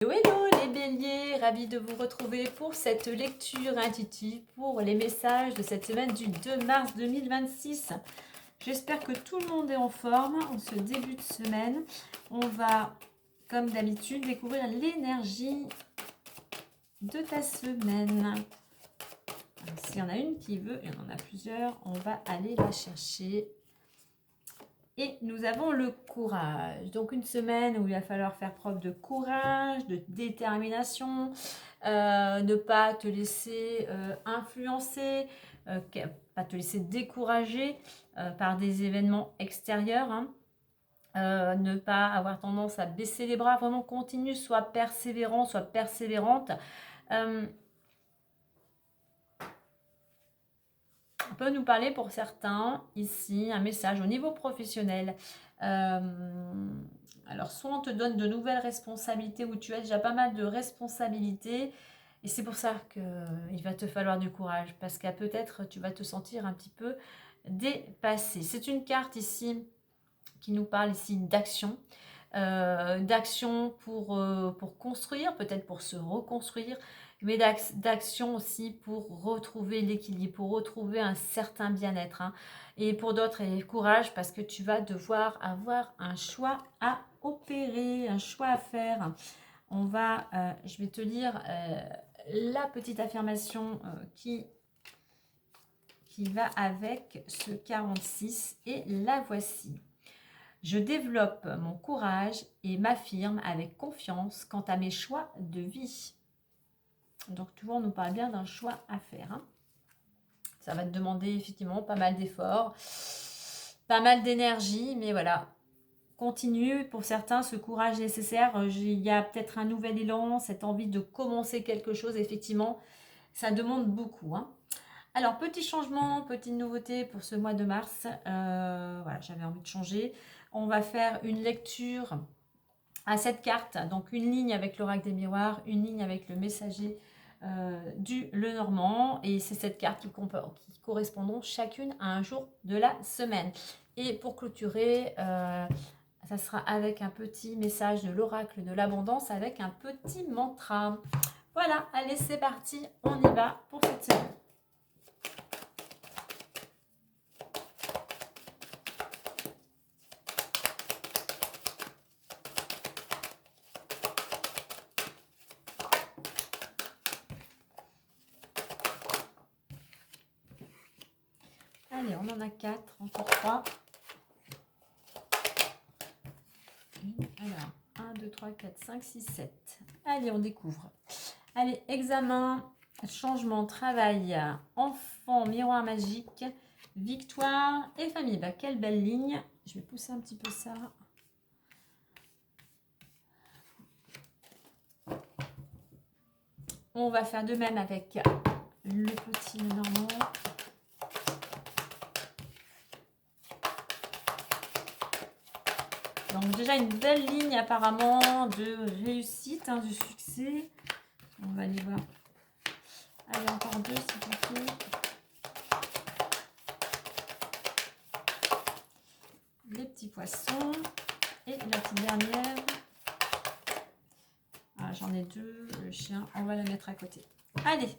Hello, hello les béliers, ravi de vous retrouver pour cette lecture intuitive pour les messages de cette semaine du 2 mars 2026. J'espère que tout le monde est en forme en ce début de semaine. On va, comme d'habitude, découvrir l'énergie de ta semaine. S'il y en a une qui veut, il y en a plusieurs, on va aller la chercher. Et nous avons le courage. Donc une semaine où il va falloir faire preuve de courage, de détermination, ne pas te laisser influencer, pas te laisser décourager par des événements extérieurs. Ne pas avoir tendance à baisser les bras, vraiment continue, sois persévérant, sois persévérante. On peut nous parler pour certains, ici, un message au niveau professionnel. Alors, soit on te donne de nouvelles responsabilités où tu as déjà pas mal de responsabilités, et c'est pour ça qu'il va te falloir du courage, parce qu'à peut-être tu vas te sentir un petit peu dépassé. C'est une carte ici qui nous parle ici d'action. D'action pour construire, peut-être pour se reconstruire, mais d'action aussi pour retrouver l'équilibre, pour retrouver un certain bien-être. Et pour d'autres, courage, parce que tu vas devoir avoir un choix à opérer, un choix à faire. Je vais te lire la petite affirmation qui va avec ce 46, et la voici. Je développe mon courage et m'affirme avec confiance quant à mes choix de vie. Donc, toujours, on nous parle bien d'un choix à faire. Ça va te demander effectivement pas mal d'efforts, pas mal d'énergie, mais voilà. Continue, pour certains, ce courage nécessaire. Il y a peut-être un nouvel élan, cette envie de commencer quelque chose, effectivement, ça demande beaucoup. Alors, petit changement, petite nouveauté pour ce mois de mars. Voilà, j'avais envie de changer. On va faire une lecture à cette carte. Donc, une ligne avec l'oracle des miroirs, une ligne avec le messager du Lenormand. Et c'est cette carte qui correspondront chacune à un jour de la semaine. Et pour clôturer, ça sera avec un petit message de l'oracle de l'abondance avec un petit mantra. Voilà, allez, c'est parti, on y va pour cette semaine. Allez, on en a 4, encore 3. Alors, 1, 2, 3, 4, 5, 6, 7. Allez, on découvre. Allez, examen, changement, travail, enfant, miroir magique, victoire et famille. Bah, quelle belle ligne. Je vais pousser un petit peu ça. On va faire de même avec le petit Lenormand. Donc déjà une belle ligne apparemment de réussite, de succès. On va aller voir. Allez, encore 2 s'il vous plaît. Les petits poissons. Et la petite dernière. Ah, j'en ai 2, le chien, on va la mettre à côté. Allez,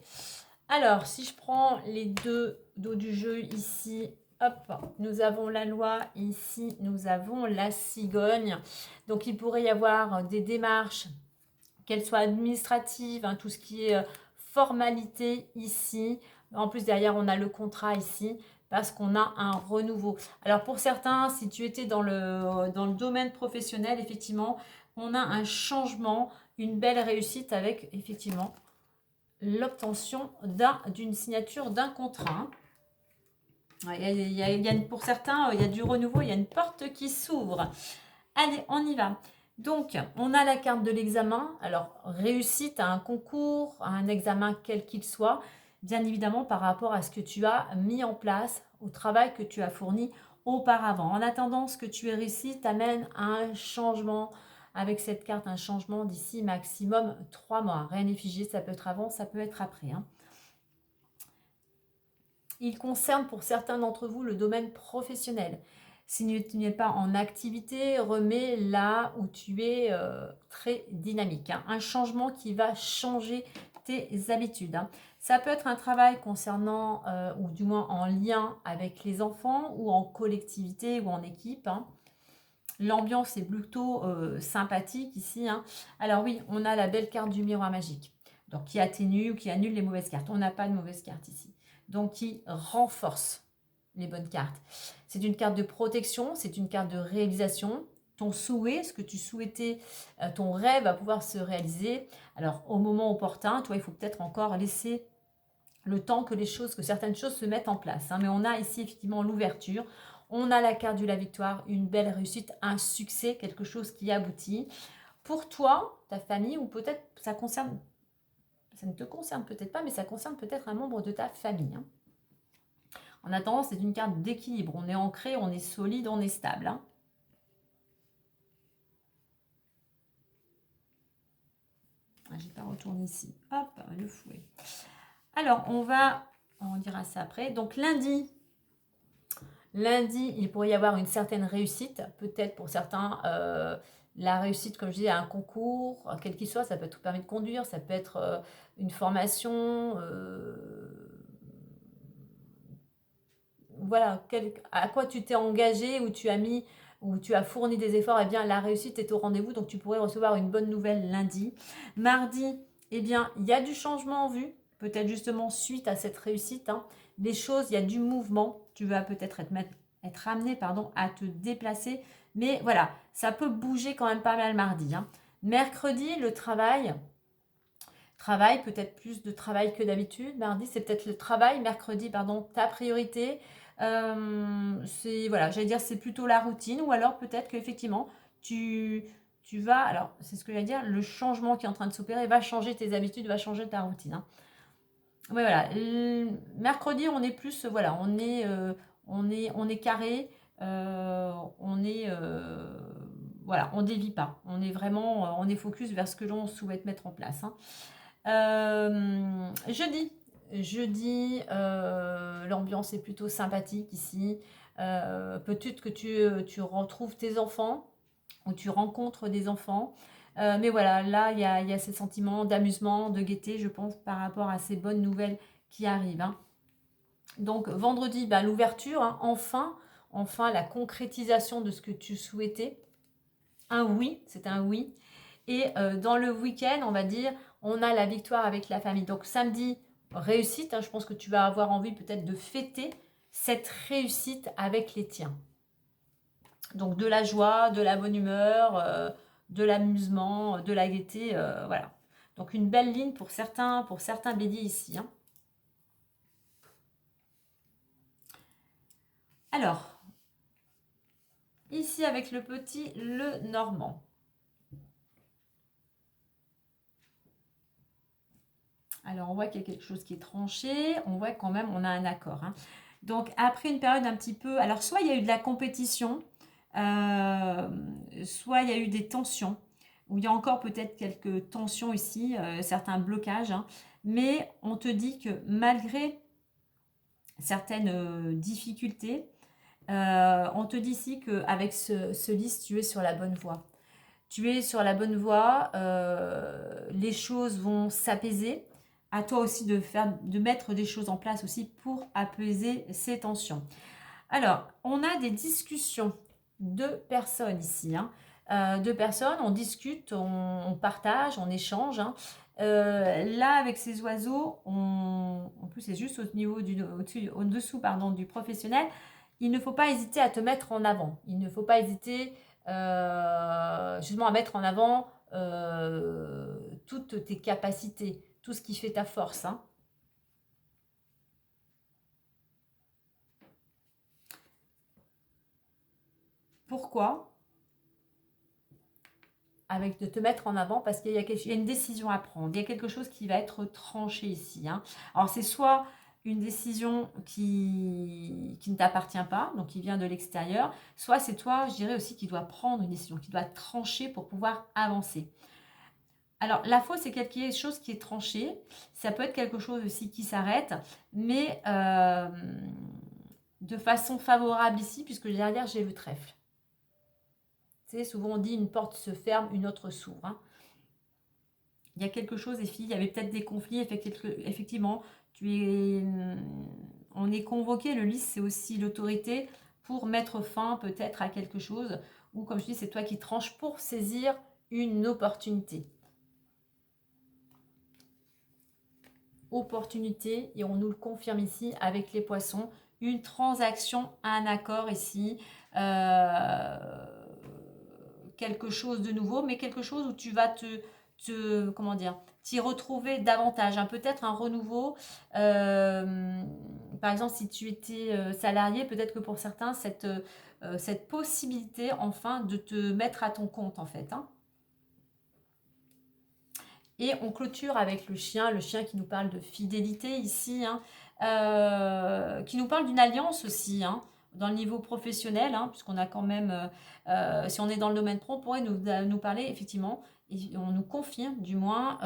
alors si je prends les 2 dos du jeu ici, hop, nous avons la loi, ici nous avons la cigogne. Donc il pourrait y avoir des démarches, qu'elles soient administratives, tout ce qui est formalité ici. En plus derrière on a le contrat ici, parce qu'on a un renouveau. Alors pour certains, si tu étais dans le domaine professionnel, effectivement, on a un changement, une belle réussite avec effectivement l'obtention d'une signature d'un contrat. Pour certains, il y a du renouveau, il y a une porte qui s'ouvre. Allez, on y va. Donc, on a la carte de l'examen. Alors, réussite à un concours, à un examen quel qu'il soit, bien évidemment par rapport à ce que tu as mis en place, au travail que tu as fourni auparavant. En attendant, ce que tu as réussi t'amène à un changement. Avec cette carte, un changement d'ici maximum 3 mois. Rien n'est figé, ça peut être avant, ça peut être après. Il concerne pour certains d'entre vous le domaine professionnel. Si tu n'es pas en activité, remets là où tu es très dynamique. Hein. Un changement qui va changer tes habitudes. Hein. Ça peut être un travail concernant, ou du moins en lien avec les enfants, ou en collectivité, ou en équipe. Hein. L'ambiance est plutôt sympathique ici. Hein. Alors oui, on a la belle carte du miroir magique. Donc qui atténue ou qui annule les mauvaises cartes. On n'a pas de mauvaises cartes ici. Donc qui renforce les bonnes cartes. C'est une carte de protection, c'est une carte de réalisation. Ton souhait, ce que tu souhaitais, ton rêve va pouvoir se réaliser. Alors au moment opportun, toi, il faut peut-être encore laisser le temps que certaines choses se mettent en place. Hein. Mais on a ici effectivement l'ouverture. On a la carte de la victoire, une belle réussite, un succès, quelque chose qui aboutit. Pour toi, ta famille, ou peut-être ça ne te concerne peut-être pas, mais ça concerne peut-être un membre de ta famille. Hein. En attendant, c'est une carte d'équilibre. On est ancré, on est solide, on est stable. Hein. Je n'ai pas retourné ici. Hop, le fouet. Alors, on dira ça après. Donc, lundi, il pourrait y avoir une certaine réussite. Peut-être pour certains, la réussite, comme je disais, à un concours, quel qu'il soit, ça peut être tout permis de conduire, ça peut être une formation. Voilà, à quoi tu t'es engagé, où tu as fourni des efforts, eh bien la réussite est au rendez-vous, donc tu pourrais recevoir une bonne nouvelle lundi. Mardi, eh bien, il y a du changement en vue, peut-être justement suite à cette réussite. Hein. Les choses, il y a du mouvement, tu vas peut-être être amené à te déplacer, mais voilà, ça peut bouger quand même pas mal mardi. Hein. Mercredi, le travail, peut-être plus de travail que d'habitude. Mardi, c'est peut-être le travail. Mercredi, pardon, ta priorité. Voilà, j'allais dire, c'est plutôt la routine. Ou alors peut-être qu'effectivement, tu vas... Alors, c'est ce que j'allais dire, le changement qui est en train de s'opérer va changer tes habitudes, va changer ta routine. Hein. Ouais, voilà. Mercredi, on est plus... Voilà, on est carré. Voilà, on dévie pas. On est vraiment... on est focus vers ce que l'on souhaite mettre en place. Hein. Jeudi, l'ambiance est plutôt sympathique ici. Peut-être que tu retrouves tes enfants ou tu rencontres des enfants. Mais voilà, là, il y a ces sentiments d'amusement, de gaieté, je pense, par rapport à ces bonnes nouvelles qui arrivent. Hein. Donc, vendredi, l'ouverture, hein, enfin, la concrétisation de ce que tu souhaitais. Un oui, c'est un oui. Et dans le week-end, on va dire, on a la victoire avec la famille. Donc samedi, réussite. Hein, je pense que tu vas avoir envie peut-être de fêter cette réussite avec les tiens. Donc de la joie, de la bonne humeur, de l'amusement, de la gaieté. Voilà. Donc une belle ligne pour certains béliers ici. Hein. Alors, ici avec le normand. Alors, on voit qu'il y a quelque chose qui est tranché. On voit quand même, on a un accord. Hein. Donc, après une période un petit peu... Alors, soit il y a eu de la compétition, soit il y a eu des tensions, où il y a encore peut-être quelques tensions ici, certains blocages. Hein. Mais on te dit que malgré certaines difficultés, on te dit ici qu'avec ce liste, tu es sur la bonne voie. Tu es sur la bonne voie, les choses vont s'apaiser. À toi aussi de mettre des choses en place aussi pour apaiser ces tensions. Alors, on a des discussions de personnes ici. Hein. Deux personnes, on discute, on partage, on échange. Hein. Là, avec ces oiseaux, en plus c'est juste au-dessous du professionnel, il ne faut pas hésiter à te mettre en avant. Il ne faut pas hésiter justement à mettre en avant toutes tes capacités, tout ce qui fait ta force. Hein. Pourquoi? Avec de te mettre en avant, parce qu'il y a une décision à prendre. Il y a quelque chose qui va être tranché ici. Hein. Alors, c'est soit une décision qui ne t'appartient pas, donc qui vient de l'extérieur, soit c'est toi, je dirais aussi, qui dois prendre une décision, qui doit trancher pour pouvoir avancer. Alors, la fausse, c'est quelque chose qui est tranché. Ça peut être quelque chose aussi qui s'arrête, mais de façon favorable ici, puisque derrière, j'ai le trèfle. Tu sais, souvent on dit une porte se ferme, une autre s'ouvre. Hein. Il y a quelque chose, les filles, il y avait peut-être des conflits, effectivement, on est convoqué, le lys, c'est aussi l'autorité pour mettre fin peut-être à quelque chose, ou comme je dis, c'est toi qui tranches pour saisir une opportunité. Opportunité, et on nous le confirme ici avec les poissons, une transaction, un accord ici, quelque chose de nouveau, mais quelque chose où tu vas comment dire, t'y retrouver davantage, hein, peut-être un renouveau. Par exemple, si tu étais salarié, peut-être que pour certains, cette possibilité enfin de te mettre à ton compte en fait. Hein. Et on clôture avec le chien qui nous parle de fidélité ici, hein, qui nous parle d'une alliance aussi, hein, dans le niveau professionnel, hein, puisqu'on a quand même, si on est dans le domaine pro, on pourrait nous parler effectivement, et on nous confirme du moins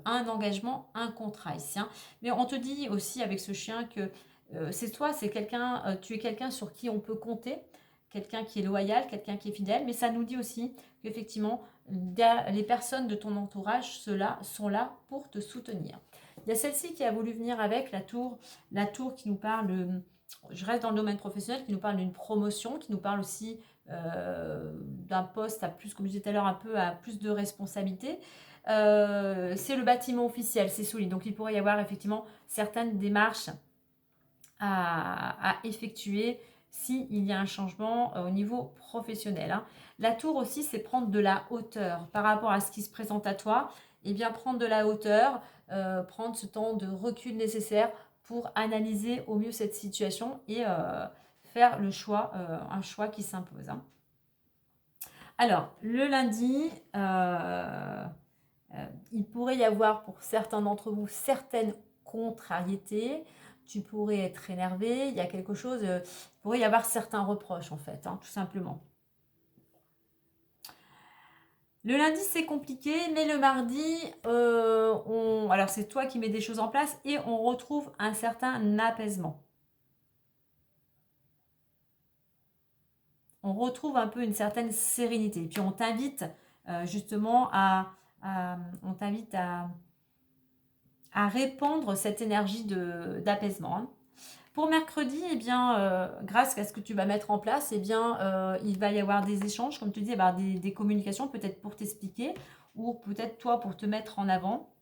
un engagement, un contrat ici. Hein. Mais on te dit aussi avec ce chien que c'est toi, c'est quelqu'un, tu es quelqu'un sur qui on peut compter, quelqu'un qui est loyal, quelqu'un qui est fidèle, mais ça nous dit aussi qu'effectivement, les personnes de ton entourage, ceux-là, sont là pour te soutenir. Il y a celle-ci qui a voulu venir avec la tour qui nous parle, je reste dans le domaine professionnel, qui nous parle d'une promotion, qui nous parle aussi d'un poste à plus, comme je disais tout à l'heure, un peu à plus de responsabilité. C'est le bâtiment officiel, c'est solide. Donc il pourrait y avoir effectivement certaines démarches à effectuer s'il y a un changement au niveau professionnel. Hein. La tour aussi, c'est prendre de la hauteur par rapport à ce qui se présente à toi. Et bien prendre de la hauteur, prendre ce temps de recul nécessaire pour analyser au mieux cette situation et faire le choix, un choix qui s'impose. Hein. Alors, le lundi, il pourrait y avoir pour certains d'entre vous certaines contrariétés. Tu pourrais être énervé, il y a quelque chose, il pourrait y avoir certains reproches en fait, hein, tout simplement. Le lundi c'est compliqué, mais le mardi, alors c'est toi qui mets des choses en place et on retrouve un certain apaisement. On retrouve un peu une certaine sérénité. Puis on t'invite justement on t'invite à répandre cette énergie d'apaisement. Hein. Pour mercredi, eh bien, grâce à ce que tu vas mettre en place, eh bien, il va y avoir des échanges, comme tu dis, des communications, peut-être pour t'expliquer, ou peut-être toi pour te mettre en avant.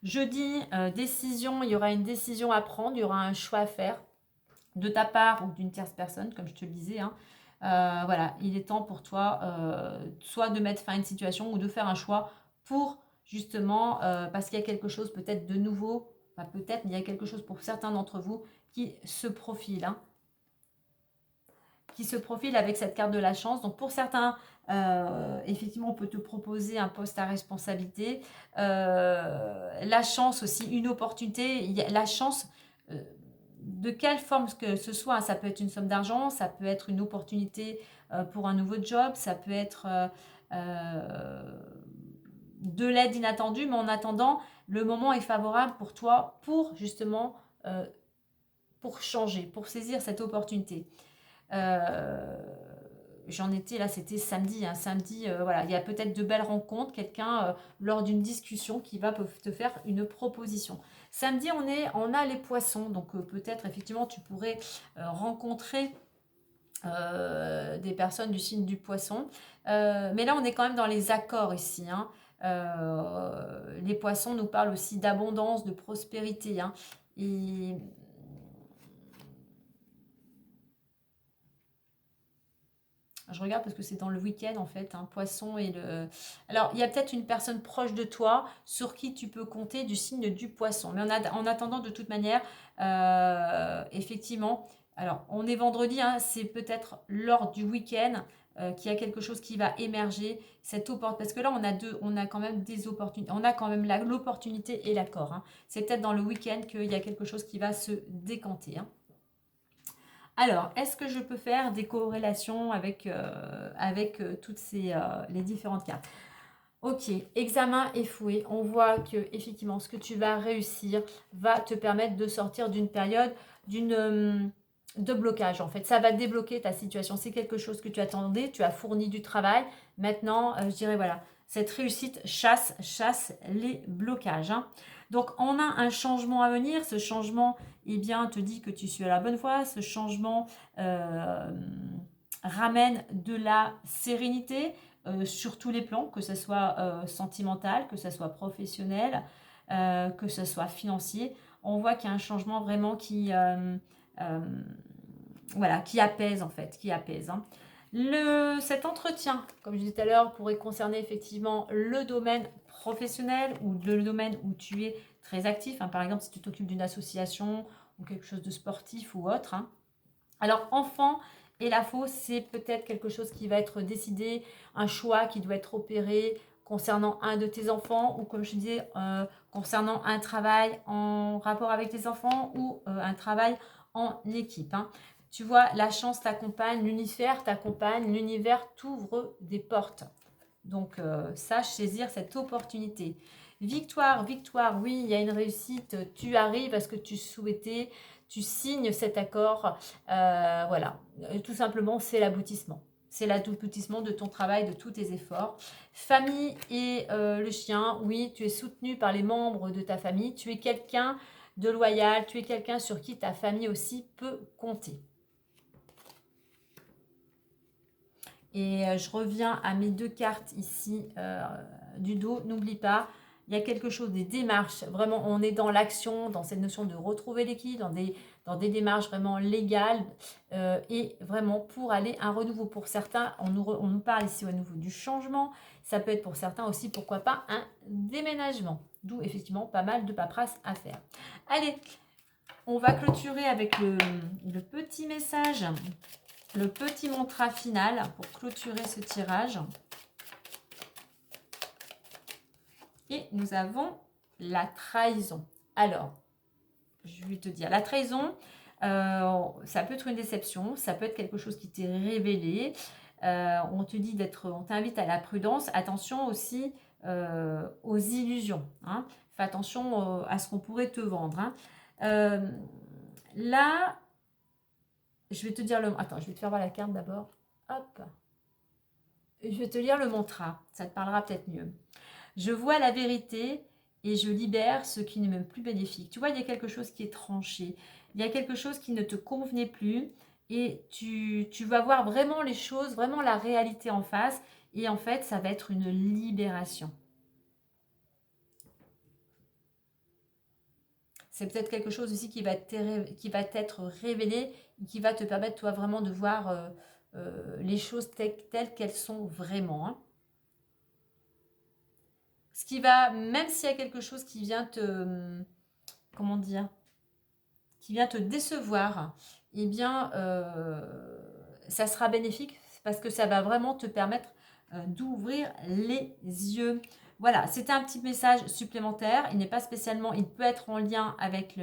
Jeudi, décision, il y aura une décision à prendre, il y aura un choix à faire de ta part ou d'une tierce personne, comme je te le disais. Hein. Voilà, il est temps pour toi soit de mettre fin à une situation ou de faire un choix pour justement, parce qu'il y a quelque chose peut-être de nouveau, pas peut-être, mais il y a quelque chose pour certains d'entre vous qui se profile. Hein, qui se profile avec cette carte de la chance. Donc pour certains, effectivement, on peut te proposer un poste à responsabilité. La chance aussi, une opportunité. La chance, de quelle forme que ce soit, hein, ça peut être une somme d'argent, ça peut être une opportunité pour un nouveau job, ça peut être de l'aide inattendue, mais en attendant, le moment est favorable pour toi pour justement pour changer, pour saisir cette opportunité. J'en étais là, c'était samedi. Hein, samedi, voilà, il y a peut-être de belles rencontres, quelqu'un lors d'une discussion qui va te faire une proposition. Samedi, on a les poissons, donc peut-être effectivement tu pourrais rencontrer des personnes du signe du poisson. Mais là, on est quand même dans les accords ici. Hein. Les poissons nous parlent aussi d'abondance, de prospérité. Hein. Et je regarde parce que c'est dans le week-end en fait, hein, poisson et le... Alors, il y a peut-être une personne proche de toi sur qui tu peux compter du signe du poisson. Mais en attendant, de toute manière, effectivement, alors on est vendredi, hein, c'est peut-être lors du week-end qu'il y a quelque chose qui va émerger. Parce que là, on a quand même des opportunités. On a quand même l'opportunité et l'accord. Hein. C'est peut-être dans le week-end qu'il y a quelque chose qui va se décanter. Hein. Alors, est-ce que je peux faire des corrélations avec toutes les différentes cartes? Ok, examen échoué. On voit que effectivement, ce que tu vas réussir va te permettre de sortir d'une période de blocage. En fait, ça va débloquer ta situation. C'est quelque chose que tu attendais. Tu as fourni du travail. Maintenant, je dirais voilà, cette réussite chasse les blocages. Hein. Donc, on a un changement à venir. Ce changement, eh bien, te dit que tu suis à la bonne voie. Ce changement ramène de la sérénité sur tous les plans, que ce soit sentimental, que ce soit professionnel, que ce soit financier. On voit qu'il y a un changement vraiment euh, voilà, qui apaise en fait, qui apaise. Hein. Cet entretien, comme je disais tout à l'heure, pourrait concerner effectivement le domaine professionnel ou le domaine où tu es très actif. Hein. Par exemple, si tu t'occupes d'une association ou quelque chose de sportif ou autre. Hein. Alors, enfant et la fausse, c'est peut-être quelque chose qui va être décidé, un choix qui doit être opéré concernant un de tes enfants ou comme je disais, concernant un travail en rapport avec tes enfants ou un travail en équipe. Hein. Tu vois, la chance t'accompagne, l'univers t'ouvre des portes. Donc, sache saisir cette opportunité. Victoire, victoire, oui, il y a une réussite, tu arrives à ce que tu souhaitais, tu signes cet accord, voilà, tout simplement, c'est l'aboutissement. C'est l'aboutissement de ton travail, de tous tes efforts. Famille et le chien, oui, tu es soutenu par les membres de ta famille, tu es quelqu'un de loyal, tu es quelqu'un sur qui ta famille aussi peut compter. Et je reviens à mes deux cartes ici du dos. N'oublie pas, il y a quelque chose, des démarches. Vraiment, on est dans l'action, dans cette notion de retrouver l'équilibre, dans des démarches vraiment légales. Et vraiment pour aller un renouveau. Pour certains, on nous parle ici au nouveau du changement. Ça peut être pour certains aussi, pourquoi pas, un déménagement. D'où effectivement pas mal de paperasse à faire. Allez, on va clôturer avec le petit message. Le petit mantra final pour clôturer ce tirage. Et nous avons la trahison. Alors, je vais te dire, la trahison, ça peut être une déception, ça peut être quelque chose qui t'est révélé. On te dit on t'invite à la prudence. Attention aussi aux illusions. Hein. Fais attention à ce qu'on pourrait te vendre. Hein. Là, je vais te dire Attends, je vais te faire voir la carte d'abord. Hop. Je vais te lire le mantra. Ça te parlera peut-être mieux. Je vois la vérité et je libère ce qui ne m'est plus bénéfique. Tu vois, il y a quelque chose qui est tranché. Il y a quelque chose qui ne te convenait plus. Et tu vas voir vraiment les choses, vraiment la réalité en face. Et en fait, ça va être une libération. C'est peut-être quelque chose aussi qui va t'être révélé et qui va te permettre, toi, vraiment de voir les choses telles qu'elles sont vraiment. Hein. Ce qui va, même s'il y a quelque chose qui vient comment dire, qui vient te décevoir, eh bien, ça sera bénéfique parce que ça va vraiment te permettre d'ouvrir les yeux. Voilà, c'était un petit message supplémentaire. Il n'est pas spécialement, il peut être en lien avec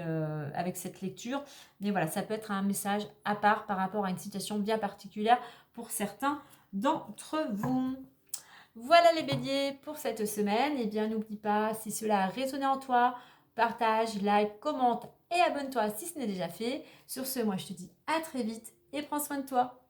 cette lecture, mais voilà, ça peut être un message à part par rapport à une situation bien particulière pour certains d'entre vous. Voilà les béliers pour cette semaine. Eh bien, n'oublie pas, si cela a résonné en toi, partage, like, commente et abonne-toi si ce n'est déjà fait. Sur ce, moi je te dis à très vite et prends soin de toi.